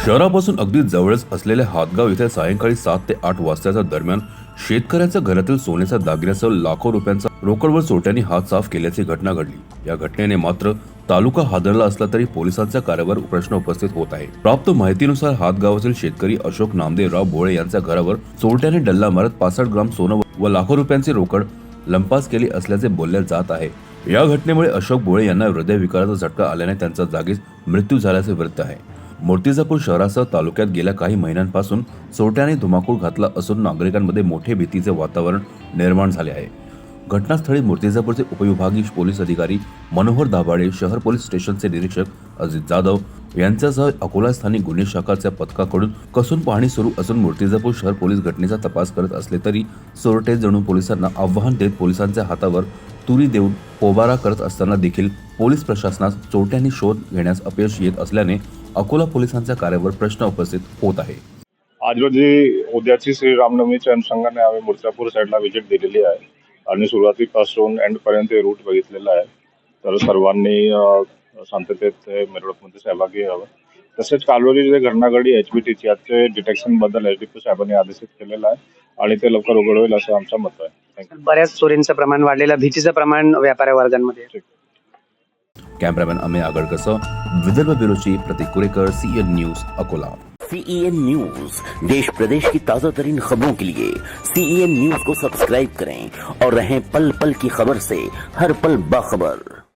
शहरापासून अगदी जवळच असलेल्या हातगाव इथे सायंकाळी 7 ते 8 वाजताच्या दरम्यान शेतकऱ्याच्या घरातील सोन्याच्या दागिन्यासह लाखो रुपयांचा रोकडवर चोरट्यांनी हात साफ केल्याची घटना घडली। या घटनेने मात्र तालुका हादरला असला तरी पोलिसांच्या कार्यावर प्रश्न उपस्थित होत आहे। प्राप्त माहितीनुसार हातगावातील शेतकरी अशोक नामदेवराव भोळे यांच्या घरावर चोरट्याने डल्ला मारत 65 ग्राम सोनं व लाखो रुपयांची रोकड लंपास केली असल्याचे बोलले जात आहे। या घटनेमुळे अशोक भोळे यांना हृदयविकाराचा झटका आल्याने त्यांचा जागीच मृत्यू झाल्याचे वृत्त आहे। मूर्तिजापूर शहरासह तालुक्यात गेल्या काही महिन्यांपासून चोरट्याने धुमाकूळ घातला असून नागरिकांमध्ये मोठे भीतीचे वातावरण निर्माण झाले आहे। घटनास्थळी मूर्तिजापूरचे उपविभागीय पोलीस अधिकारी मनोहर दाभाडे, शहर पोलीस स्टेशनचे निरीक्षक अजित जाधव यांच्यासह अकोला स्थानिक गुन्हे शाखाच्या पथकाकडून कसून पाहणी सुरू असून मूर्तिजापूर शहर पोलीस घटनेचा तपास करत असले तरी चोरटे जणू पोलिसांना आव्हान देत पोलिसांच्या हातावर तुरी देऊन पोबारा करत असताना देखील पोलीस प्रशासनास चोरट्यांनी शोध घेण्यास अपयश येत असल्याने अकोला पोलिसांच्या कार्यावर प्रश्न उपस्थित होत आहे। आज रोजी उद्याची श्रीरामनवमीच्या अनुषंगाने आम्ही मूर्तिजापूर साईडला व्हिजिट दिलेली आहे आणि सुरुवातीपासून एंड पर्यंत रूट बघितलेला आहे। तर सर्वांनी शांततेत मिरवणुकीमध्ये सहभागी व्हावं। तसेच कालवली जे घटना घडली HBTची याचे डिटेक्शन बद्दल HDP साहेबांनी आदेशित केलेला आहे आणि ते लवकर उघड होईल असं आमचं मत आहे। बऱ्याच चोरींचं प्रमाण वाढलेलं, भीतीचं प्रमाण व्यापारी वर्गांमध्ये। कॅमेरामॅन अमेय आगरकरसह Vidarbha bureau chief Prateek Kurekar, CN news Akola. CEN news देश प्रदेश की ताजा तरीन खबरों के लिए CEN न्यूज को सब्सक्राइब करें और रहें पल पल की खबर से हर पल बाखबर।